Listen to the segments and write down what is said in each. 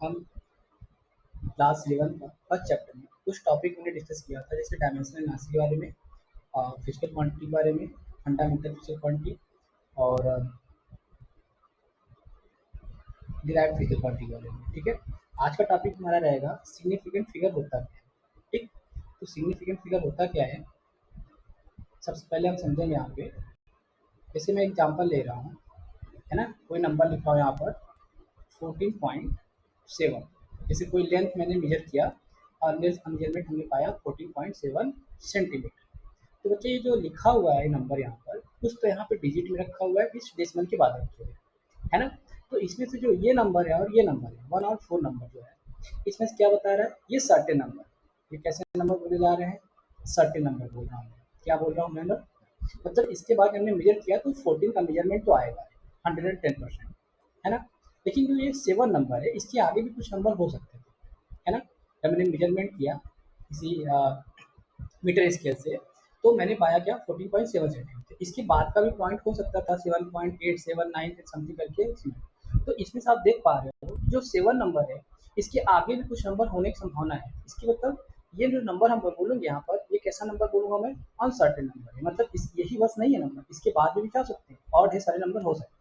हम क्लास 11 का first chapter में कुछ टॉपिक हमने डिस्कस किया था, जैसे डायमेंशनल एनालिसिस के बारे में, फिजिकल क्वांटिटी के बारे में, फंडामेंटल फिजिकल क्वांटिटी और डिराइव्ड फिजिकल क्वांटिटी के बारे में। ठीक है, आज का टॉपिक हमारा रहेगा सिग्निफिकेंट फिगर होता क्या है। ठीक, तो सिग्निफिकेंट फिगर होता क्या है सबसे पहले हम समझेंगे। यहाँ पे जैसे मैं एग्जांपल ले रहा हूँ, है ना, कोई नंबर लिखा हो यहाँ पर 14.7। जैसे कोई लेंथ मैंने मेजर किया और लेंथ का मेजरमेंट हमने पाया 14.7 सेंटीमीटर। तो बच्चे ये जो लिखा हुआ है नंबर यहाँ पर, कुछ तो यहाँ पे डिजिट में रखा हुआ है, इस डेसिमल के बाद रखे हुए है ना। तो इसमें से जो ये नंबर है और ये नंबर है 1 और 4 नंबर जो है, इसमें से क्या बता रहा है, ये सर्टेन नंबर, ये कैसे नंबर बोले जा रहे हैं, सर्टेन नंबर बोल रहा हूँ। क्या बोल रहा हूँ मैं, मतलब इसके बाद हमने मेजर किया तो 14 का मेजरमेंट तो आएगा 110%, है ना। लेकिन जो ये 7 नंबर है, इसके आगे भी कुछ नंबर हो सकते थे, है ना। जब मैंने मेजरमेंट किया किसी मीटर स्केल से, तो मैंने पाया क्या 14.7 सेंटीमीटर। इसके बाद का भी पॉइंट हो सकता था 7.8, 7, 9 समथिंग करके इसमें। तो इसमें से आप देख पा रहे हो जो 7 नंबर है, इसके आगे भी कुछ नंबर होने की संभावना है। इसकी मतलब ये जो नंबर हम बोलेंगे यहाँ पर, ये कैसा नंबर बोलूँगा मैं, अनसर्टेन नंबर है। मतलब यही बस नहीं है नंबर, इसके बाद भी जा सकते हैं और ढेर सारे नंबर हो सकते हैं।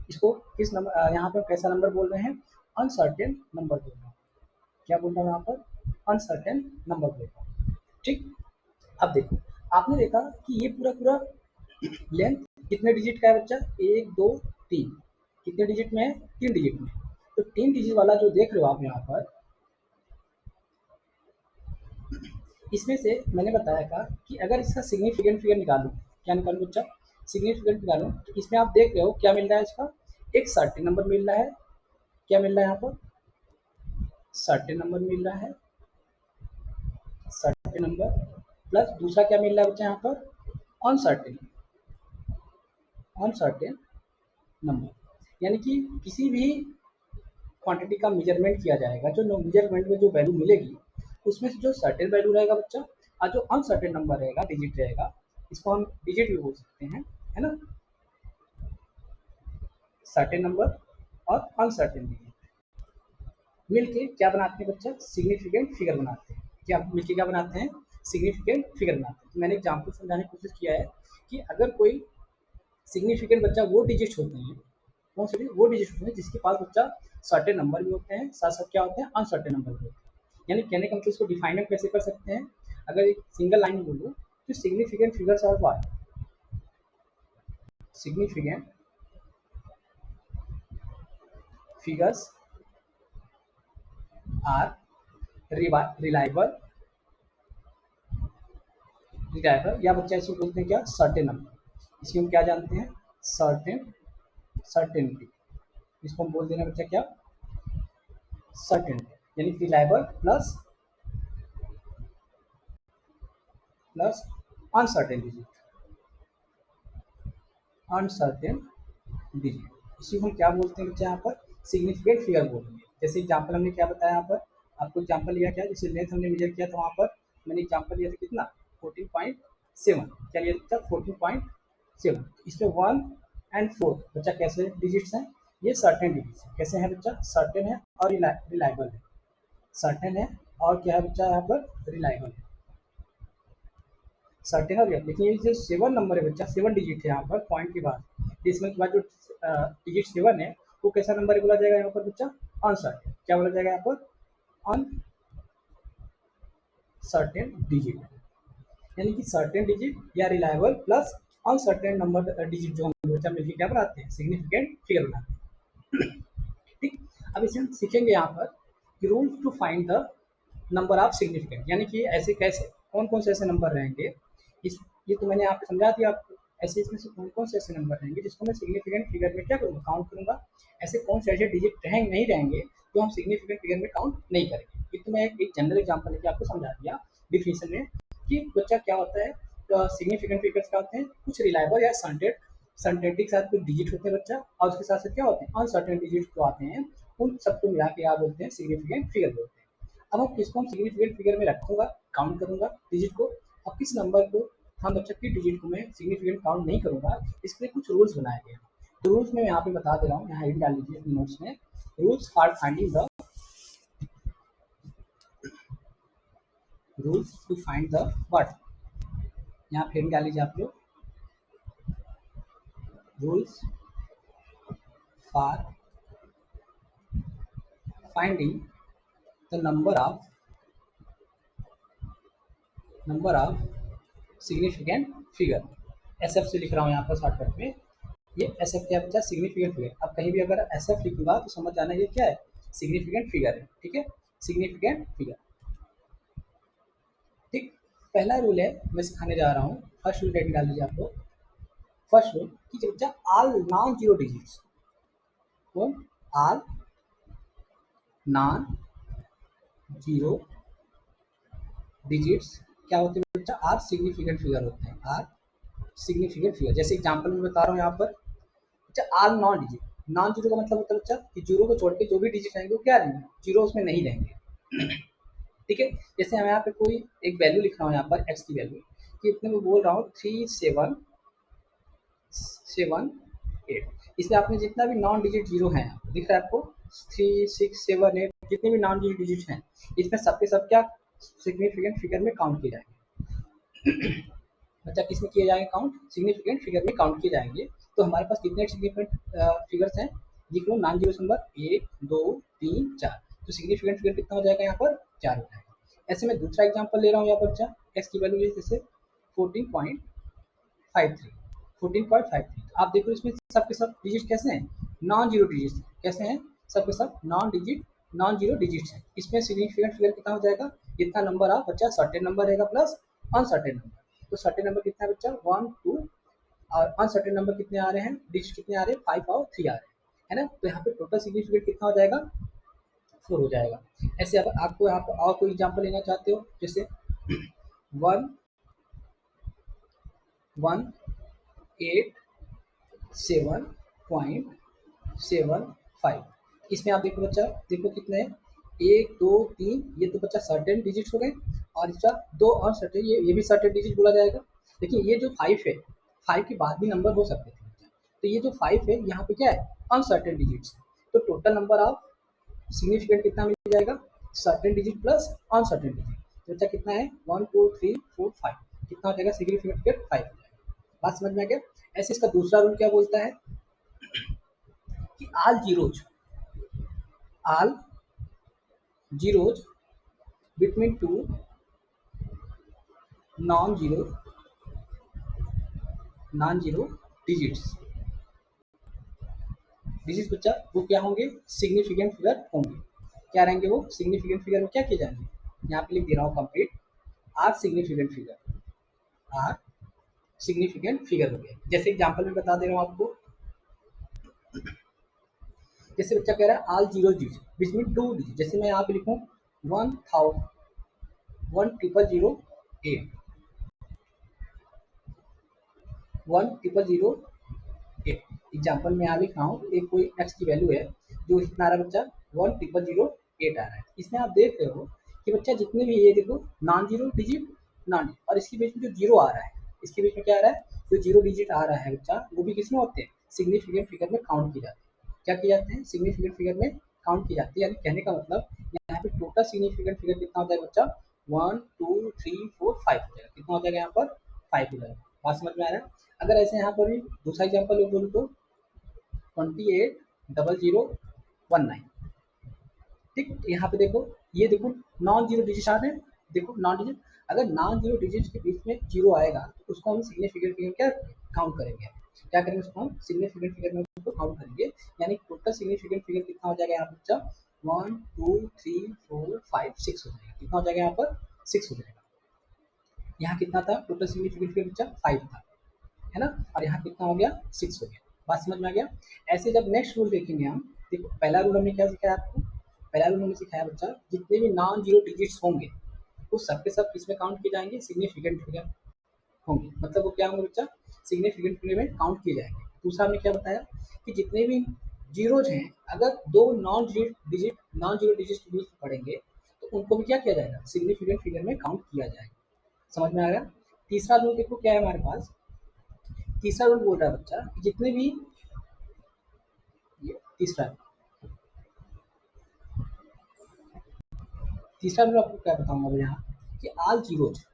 इसको किस नंबर, यहाँ पर कैसा नंबर बोल रहे हैं, अनसर्टेन नंबर बोल रहे हैं। क्या बोल रहा हूँ यहाँ पर, अनसर्टेन नंबर बोल रहा हूँ। ठीक, अब देखो, आपने देखा कि ये पूरा पूरा लेंथ कितने डिजिट का है बच्चा, 1 2 3, कितने डिजिट में है, 3 डिजिट में। तो 3 डिजिट वाला जो देख रहे हो आप यहाँ पर, इसमें से मैंने बताया था कि अगर इसका सिग्निफिकेंट फिगर निकालूं, क्या निकालूं बच्चा, सिग्निफिकेंट निकालूं, तो इसमें आप देख रहे हो क्या मिल रहा है, इसका एक सर्टेन नंबर मिल रहा है। क्या मिल रहा है यहाँ पर, सर्टेन नंबर मिल रहा है, सर्टेन नंबर प्लस दूसरा क्या मिल रहा है बच्चा यहाँ पर, अनसर्टेन, अनसर्टेन नंबर। यानी कि किसी भी क्वांटिटी का मेजरमेंट किया जाएगा, जो मेजरमेंट में जो वैल्यू मिलेगी, उसमें से जो सर्टेन वैल्यू रहेगा बच्चा, और जो अनसर्टेन नंबर रहेगा, डिजिट रहेगा, इसको हम डिजिट भी बोल सकते हैं, है ना। सर्टेन नंबर और अनसर्टेन डिजिट मिलके क्या बनाते हैं बच्चा, सिग्निफिकेंट फिगर बनाते हैं। क्या मिलके क्या बनाते हैं, सिग्निफिकेंट फिगर बनाते हैं। तो मैंने एग्जाम्पल समझाने की कोशिश किया है कि अगर कोई सिग्निफिकेंट बच्चा वो डिजिट होते हैं, कौन से वो डिजिट होते हैं जिसके पास बच्चा सर्टेन नंबर भी होते हैं, साथ साथ क्या होते हैं, अनसर्टेन नंबर भी होते हैं। यानी कहने का मतलब इसको डिफाइन हम कैसे कर सकते हैं, अगर एक सिंगल लाइन बोलो तो significant figures are what, significant figures are reliable, reliable या बच्चा इसको बोलते हैं क्या, सर्टेन नंबर। इसको हम क्या जानते हैं, सर्टेन, सर्टेनिटी। इसको हम बोल देना बच्चा क्या, सर्टेनिटी, यानी reliable plus plus uncertain digit, uncertain digit. इसी को हम क्या बोलते हैं बच्चा यहाँ पर, सिग्निफिकेंट फिगर बोलेंगे। जैसे एग्जांपल हमने क्या बताया यहाँ पर, आपको एग्जांपल लिया क्या, जैसे लेंथ हमने मेजर किया था, वहाँ पर मैंने एग्जांपल लिया था कितना, 14.7। क्या लिया था, 14.7। इसमें 1 एंड 4 बच्चा कैसे डिजिट्स हैं, ये सर्टेन डिजिट्स हैं। कैसे हैं बच्चा, सर्टेन है और रिलायबल है, सर्टेन है और क्या है बच्चा यहाँ पर, रिलायबल है, सर्टेन हो गया। लेकिन ये जो 7 नंबर है बच्चा, 7 डिजिट है यहाँ पर पॉइंट के बाद, डेसिमल के बाद जो डिजिट 7 है, वो कैसा नंबर बोला जाएगा यहाँ पर बच्चा, अनसर्टेन। क्या बोला जाएगा यहाँ पर, अनसर्टेन डिजिट। यानी कि सर्टेन डिजिट या reliable plus uncertain number digit जो हम बच्चा मिलकर क्या बनाते हैं, सिग्निफिकेंट फिगर बनाते हैं। ठीक, अब इसे हम सीखेंगे यहाँ पर कि rules to find the number of significant, यानी कि ऐसे कैसे, कौन कौन से ऐसे नंबर रहेंगे, इस ये तो मैंने आपको समझा दिया आपको। ऐसे इसमें से कौन कौन से ऐसे नंबर रहेंगे जिसको मैं सिग्निफिकेंट फिगर में क्या करूँगा, काउंट करूँगा। ऐसे कौन से ऐसे डिजिट रहेंगे, नहीं रहेंगे, जो हम सिग्निफिकेंट फिगर में काउंट नहीं करेंगे। ये तो मैं एक जनरल एग्जाम्पल लेके आपको समझा दिया डिफिनेशन में कि बच्चा क्या होता है, तो सिग्निफिकेंट फिगर्स क्या होते हैं, कुछ रिलायबल या सर्टेनिटी के साथ कुछ डिजिट होते हैं बच्चा, और उसके साथ साथ क्या होते हैं, अनसर्टेन डिजिट जो आते हैं, उन सबको मिला के आप बोलते हैं सिग्निफिकेंट फिगर बोलते हैं। अब हम किसको हम सिग्निफिकेंट फिगर में रखूंगा, काउंट करूंगा डिजिट को, और किस नंबर को हम बच्चा की डिजिट को मैं सिग्निफिकेंट काउंट नहीं करूंगा, इसके लिए कुछ रूल्स बनाए गए हैं। तो रूल्स में यहाँ पे बता दे रहा हूँ, यहाँ हिट डाल लीजिए अपने नोट्स में, rules for finding the rules to find the what, यहाँ फिर डाल लीजिए आप लोग, rules for finding the number of significant figure. S F से लिख रहा हूँ यहाँ पर शॉर्टकट में, ये एस एफ क्या बच्चा, सिग्निफिकेंट फिगर। अब कहीं भी अगर एस एफ लिखूंगा तो समझ जाना ये क्या है, सिग्निफिकेंट फिगर है, ठीक है, सिग्निफिकेंट फिगर। ठीक, पहला रूल है मैं सिखाने जा रहा हूँ, फर्स्ट रूल रेडी डाल दीजिए आप लोग। फर्स्ट रूल कि बच्चा ऑल नॉन जीरो डिजिट्स, कौन, ऑल नॉन जीरो डिजिट्स क्या होते हैं बच्चा, आर सिग्निफिकेंट फिगर होते हैं, आर सिग्निफिकेंट फिगर। जैसे एग्जांपल में बता रहा हूँ यहाँ पर, अच्छा are non digit, non zero का मतलब होता है बच्चा कि जीरो को छोड़ के जो भी डिजिट रहेंगे वो क्या रहेंगे, जीरो उसमें नहीं रहेंगे। ठीक है, जैसे मैं यहाँ पे कोई एक वैल्यू लिख रहा हूँ यहाँ पर एक्स की वैल्यू, कि इतने में बोल रहा हूँ 3778, इसलिए आपने जितना भी नॉन डिजिट जीरो है दिख रहा है आपको, 3678 जितने भी नॉन डिजिट डिजिट हैं इसमें सबके सब क्या सिग्निफिकेंट फिगर में काउंट किए जाएंगे। बच्चा किस में किए जाएंगे काउंट, सिग्निफिकेंट फिगर में काउंट किए जाएंगे। तो हमारे पास कितने सिग्निफिकेंट फिगर्स हैं, लिख लो नॉन जीरो नंबर 1 2 3 4, तो सिग्निफिकेंट फिगर कितना हो जाएगा यहाँ पर 4 हो जाएगा। ऐसे मैं दूसरा एग्जांपल ले रहा हूँ यहाँ पर, बच्चा एक्स की वैल्यू जैसे 14.53, 14.53, आप देखो इसमें सबके सब डिजिट कैसे हैं, नॉन जीरो डिजिट कैसे हैं, सबके सब नॉन जीरो डिजिट्स हैं। इसमें सिग्निफिकेंट फिगर कितना हो जाएगा, जितना नंबर आप बच्चा सर्टेन नंबर रहेगा प्लस अनसर्टेन नंबर, तो सर्टेन नंबर कितना है बच्चा 1 2, और अनसर्टेन नंबर कितने आ रहे हैं, डिजिट कितने आ रहे हैं 5 और 3 आ रहे हैं, है ना। तो यहाँ पे टोटल सिग्निफिकेंट कितना हो जाएगा 4 हो जाएगा। ऐसे अगर आपको यहाँ पर और कोई एग्जाम्पल लेना चाहते हो, जैसे 11875, इसमें आप देखो बच्चा, देखो कितने हैं, 1 2 3, ये तो बच्चा सर्टेन डिजिट्स हो गए, और इसका दो और सर्टेन, ये भी सर्टेन डिजिट बोला जाएगा। देखिए ये जो 5 है, 5 के बाद भी नंबर हो सकते थे बच्चा, तो ये जो 5 है यहाँ पे क्या है, अनसर्टेन डिजिट्स है। तो टोटल नंबर ऑफ सिग्निफिकेंट कितना मिल जाएगा, certain digit plus uncertain digit, तो बच्चा कितना है 1 2 3 4 5, कितना हो जाएगा सिग्निफिकेंट 5 हो जाएगा। बात समझ में आ गया। ऐसे इसका दूसरा रूल क्या बोलता है कि all zeros between two non zero digits, digits बच्चा वो क्या होंगे, सिग्निफिकेंट फिगर होंगे। क्या रहेंगे वो, सिग्निफिकेंट फिगर में क्या किए जाएंगे, यहाँ पे लिख दे रहा हूँ complete, are significant figure, are significant figure हो गया। जैसे एग्जांपल में बता दे रहा हूँ आपको, जैसे बच्चा कह रहा है all zero digit between two digit, जैसे मैं यहाँ पे लिखूँ 1000 1008 एग्जाम्पल में यहाँ लिख रहा हूँ, एक कोई एक्स की वैल्यू है जो कितना आ रहा है बच्चा 1008 आ रहा है। इसमें आप देख रहे हो कि बच्चा जितने भी, ये देखो नॉन जीरो डिजिट, नॉन, और इसके बीच में जो जीरो आ रहा है, इसके बीच में क्या आ रहा है, जो जीरो डिजिट आ रहा है बच्चा, वो भी किसमें होते हैं, सिग्निफिकेंट फिगर में काउंट किए जाते हैं। क्या किए जाते हैं, सिग्निफिकेंट फिगर में काउंट की जाती है। यानी कहने का मतलब यहाँ पे टोटल सिग्निफिकेंट फिगर कितना हो जाएगा बच्चा 1 2 3 4 5 हो जाएगा, कितना हो जाएगा यहाँ पर 5 हो जाएगा। बात समझ में आ रहा है। अगर ऐसे यहाँ पर भी दूसरा एग्जाम्पल बोलूँ तो 280019, ठीक, यहाँ पे देखो, ये देखो नॉन जीरो डिजिट आ रहे हैं, देखो नॉन डिजिट, अगर नॉन जीरो डिजिट के बीच में जीरो आएगा तो उसको हम सिग्निफिकेंट फिगर क्या काउंट करेंगे, क्या करेंगे उसको हम सिग्निफिकेंट फिगर में उसको काउंट करेंगे। यानी टोटल सिग्निफिकेंट फिगर कितना हो जाएगा यहाँ पर बच्चा 1 2 3 4 5 6 हो जाएगा, कितना हो जाएगा यहाँ पर 6 हो जाएगा। यहाँ कितना था टोटल सिग्निफिकेंट फिगर बच्चा 5 था, है ना, और यहाँ कितना हो गया 6 हो गया। बात समझ में आ गया। ऐसे जब नेक्स्ट रूल देखेंगे हम, देखो पहला रूल हमने क्या सिखाया आपको, पहला रूल हमने सिखाया बच्चा जितने भी नॉन जीरो डिजिट्स होंगे वो सब के सब किसमें काउंट किए जाएंगे, सिग्निफिकेंट फिगर होंगे, मतलब वो क्या होंगे बच्चा, सिग्निफिकेंट फिगर में काउंट किए जाएंगे। दूसरा हमने क्या बताया कि जितने भी जीरोज हैं अगर दो नॉन जीरो डिजिट के बीच पड़ेंगे तो उनको भी क्या किया जाएगा, सिग्निफिकेंट फिगर में काउंट किया जाएगा। समझ में आ रहा है। तीसरा रूल देखो क्या है हमारे पास, तीसरा रूल बोल रहा है बच्चा कि जितने भी, ये तीसरा रूल आपको क्या बताऊंगा मैं यहाँ, कि all zeros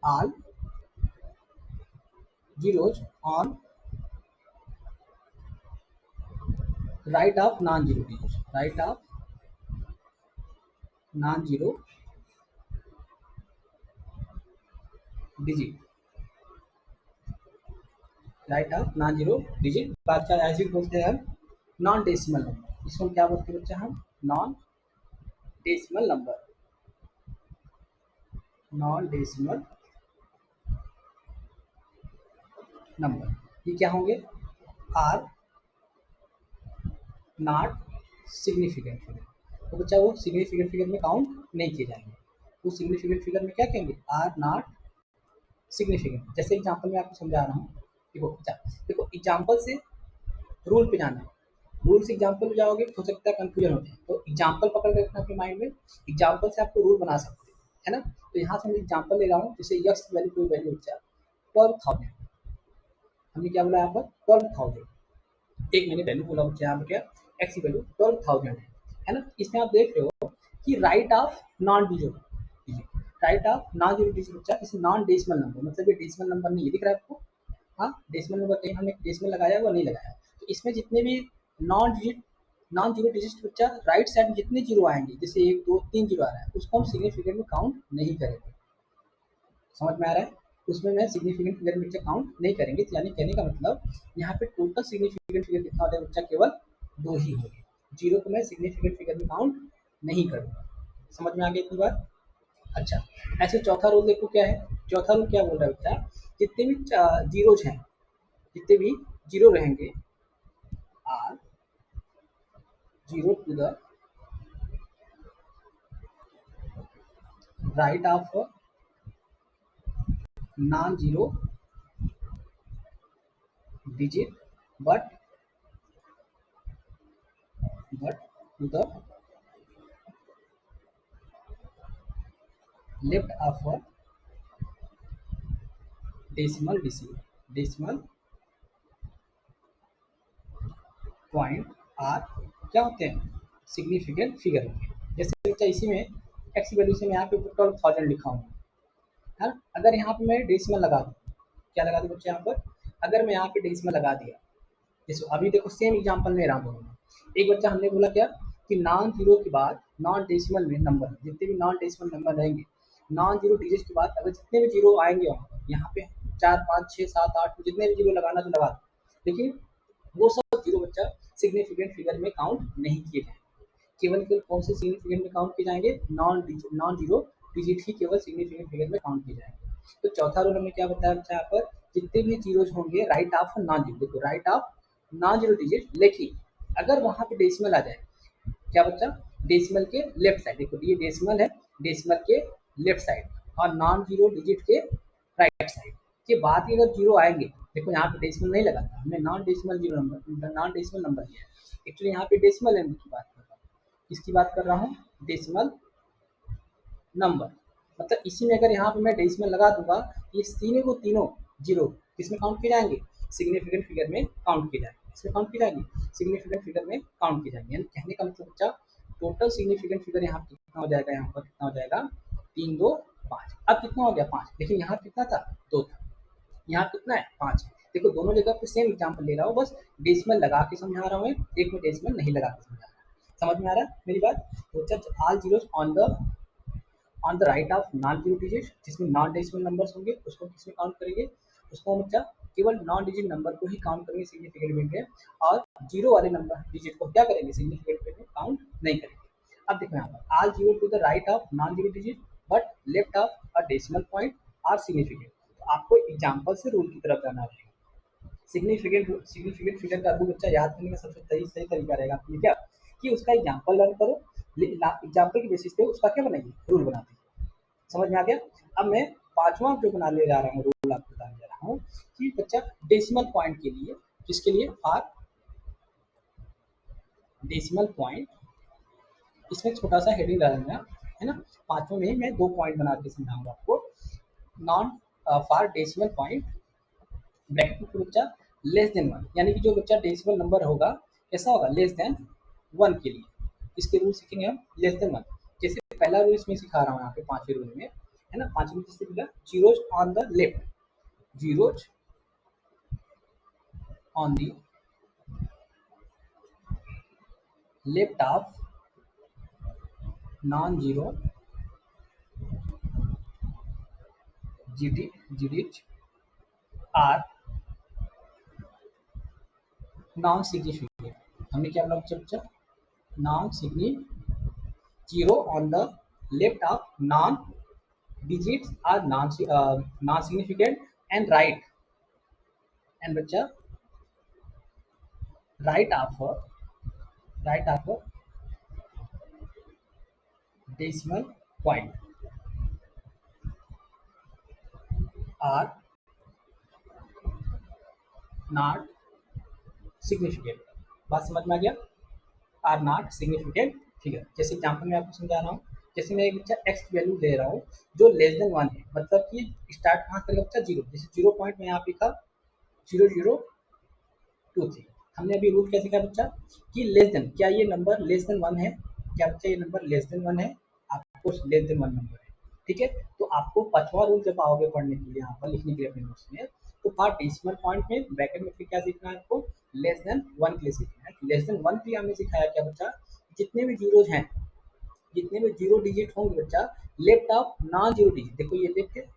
on right of non zero digit, right of non zero digit, right of non zero digit. बात का ऐसे बोलते हैं हम नॉन डेसिमल नंबर, इसको हम क्या बोलते हैं बच्चा, हम non decimal number, non decimal number. ये क्या होंगे, आर नॉट सिग्निफिकेंट फिगर। तो बच्चा वो सिग्निफिकेंट फिगर में काउंट नहीं किए जाएंगे, वो सिग्निफिकेंट फिगर में क्या कहेंगे, आर नॉट सिग्निफिकेंट। जैसे एग्जांपल में आपको समझा रहा हूँ, देखो देखो एग्जांपल से रूल पे जाना है, रूल से एग्जांपल पे जाओगे हो सकता है कंफ्यूजन हो जाए, तो एग्जांपल पकड़ के रखना अपने माइंड में, एग्जांपल से आपको रूल बना सकते हैं, है ना। तो यहाँ से मैं एग्जांपल ले रहा हूँ, जैसे यक्स की वैल्यू कोई वैल्यू बच्चा 12,000, हमने क्या बोला यहाँ पर 12,000, एक मैंने वैल्यू बोला बच्चा यहाँ पर क्या, एक्स की वैल्यू 12,000 है ना। इसमें आप देख रहे हो कि right of non zero, right of non zero digit बच्चा, इसे नॉन डेसिमल नंबर, मतलब ये डेसिमल नंबर नहीं है, दिख रहा है आपको, हाँ डेसिमल नंबर कहीं हमने डेसिमल लगाया हुआ नहीं लगाया। तो इसमें जितने भी नॉन जीरो डिजिट बच्चा राइट साइड में जितने जीरो आएंगे, जैसे 1 2 3 जीरो आ रहा है, उसको हम सिग्निफिकेंट में काउंट नहीं करेंगे, समझ में आ रहा है, उसमें मैं सिग्निफिकेंट फिगर में बच्चा काउंट नहीं करेंगे। तो यानी कहने का मतलब यहाँ पे टोटल सिग्निफिकेंट फिगर कितना हो जाएगा बच्चा, केवल 2 ही होंगे, जीरो को मैं सिग्निफिकेंट फिगर में काउंट नहीं करूँगा। समझ में आ गई इतनी बात। अच्छा, ऐसे चौथा रूल देखो क्या है, चौथा रूल क्या बोल रहा है बच्चा, जितने भी जीरोज हैं, जितने भी जीरो रहेंगे, are zero to the right of non zero digit but to the left of decimal point are क्या होते हैं, सिग्निफिकेंट फिगर होते हैं। जैसे बच्चा इसी में एक्स वैल्यू से मैं यहाँ पे 12,000 लिखा हूँ, है ना। अगर यहाँ पे मैं डेसिमल लगा दूँ, क्या लगा दूँ बच्चे यहाँ पर, अगर मैं यहाँ पे डेसिमल लगा दिया, जैसे अभी देखो सेम एग्जांपल ले रहा हूँ दोनों में, एक बच्चा हमने बोला क्या कि नॉन जीरो के बाद नॉन डेसिमल में नंबर, जितने भी नॉन डेसिमल नंबर रहेंगे, नॉन जीरो डिजिट के बाद अगर जितने भी जीरो आएंगे यहाँ पे 4 5 6 7 8 जितने भी जीरो लगाना तो लगा दो, लेकिन वो सब जीरो बच्चा सिग्निफिकेंट फिगर में काउंट नहीं किए जाएंगे, केवल केवल कौन से सिग्निफिकेंट में काउंट किए जाएंगे, नॉन जीरो डिजिट ही केवल सिग्निफिकेंट फिगर में काउंट किए जाएंगे। तो चौथा रूल हमें क्या बताया बच्चा यहाँ पर, जितने भी जीरोज होंगे राइट ऑफ नॉन जीरो, देखो right of non zero digit, लेकिन अगर वहाँ पे डेसिमल आ जाए, क्या बच्चा, डेसिमल के लेफ्ट साइड, देखो ये डेसिमल है, डेसिमल के लेफ्ट साइड और नॉन जीरो डिजिट के राइट साइड के बाद ही अगर जीरो आएंगे, देखो यहाँ पे डेसिमल नहीं लगा था, हमने non decimal zero number, non decimal number लिया है, एक्चुअली यहाँ पे डेसिमल नंबर की बात कर रहा हूँ, किसकी बात कर रहा हूँ, डेसिमल नंबर। मतलब इसी में अगर यहाँ पे मैं डेसिमल लगा दूंगा, ये तीनों को तीनों जीरो किसमें काउंट किए जाएंगे, सिग्निफिकेंट फिगर में काउंट किए जाएंगे, इसमें काउंट किए जाएंगे, सिग्निफिकेंट फिगर में काउंट किए जाएंगे। यानी कहने का मतलब बच्चा टोटल सिग्निफिकेंट फिगर यहाँ कितना हो जाएगा, यहाँ पर कितना हो जाएगा, 3 2 5, अब कितना हो गया 5, लेकिन यहाँ कितना था 2 था, यहाँ कितना है 5 है। देखो दोनों जगह पे सेम एग्जाम्पल ले रहा हूँ, बस डेसिमल लगा के समझा रहा हूँ, एक में डेसिमल नहीं लगा के समझा रहा हूँ, समझ में आ रहा है मेरी बात। तो जब all zeros on the right of non zero digit, जिसमें नॉन डेसिमल नंबर्स होंगे उसको किसमें काउंट करेंगे, उसको हम बच्चा केवल नॉन डिजिट नंबर को ही काउंट करेंगे सिग्निफिकेंट में, और जीरो वाले नंबर डिजिट को क्या करेंगे, सिग्निफिकेंट में काउंट नहीं करेंगे। अब देखो यहाँ पर all zero to the right of non zero digit but left of a decimal point are significant. तो आपको एग्जाम्पल से रूल की तरफ जाना रहेगा। सिग्निफिकेंट फिगर का रूल बच्चा याद करने का सबसे सही तरीका रहेगा आपके लिए क्या, कि उसका एग्जाम्पल लर्न करो, एग्जाम्पल के बेसिस पे उसका क्या बनाइए, रूल बनाते हैं। समझ में आ गया। अब मैं पांचवा जो बना ले जा रहा हूँ, रूल आपको बताने जा रहा हूँ कि बच्चा डेसिमल पॉइंट के लिए, किसके लिए, फॉर डेसिमल पॉइंट, इसमें छोटा सा हेडिंग डालूंगा, है ना। पांचों में मैं 2 पॉइंट बना के समझाऊंगा आपको। Non for decimal point bracket में बच्चा लेस देन 1, यानी कि जो बच्चा डेसिमल नंबर होगा कैसा होगा, लेस देन 1 के लिए इसके रूल सीखेंगे हम, लेस देन 1। जैसे पहला रूल इसमें सिखा रहा हूँ यहाँ पे 5वें रूल में, है ना। 5वें रूल किससे मिला, zeros on the left, zeros on the left of non zero digit are non significant. हमने क्या बोला बच्चा, non significant, zero on the left of non digits are non significant and बच्चा right of decimal point are not significant। बात समझ में आ गया, are not significant figure. जैसे एग्जाम्पल में आपको समझा रहा हूँ, जैसे मैं एक बच्चा एक्स वैल्यू दे रहा हूँ जो लेस देन 1 है, मतलब कि स्टार्ट कहाँ करेगा बच्चा, जीरो। जैसे 0 पॉइंट में यहाँ लिखा 0023। हमने अभी रूल क्या सीखा बच्चा कि लेस देन, क्या ये नंबर लेस देन 1 है, क्या बच्चा ये नंबर लेस देन 1 है, आपको लेस देन 1 नंबर है, ठीक है। तो आपको 5वां रूल जब आओगे पढ़ने के लिए, यहाँ पर लिखने के लिए अपने नोट्स में, तो पार्ट डेसिमल पॉइंट में ब्रैकेट में फिर क्या सीखना है आपको, लेस देन 1 के लिए सीखना है। लेस देन 1 के लिए हमने सिखाया क्या बच्चा, जितने भी जीरोज हैं, जितने भी जीरो डिजिट होंगे बच्चा, left of non zero digit, देखो ये देखिए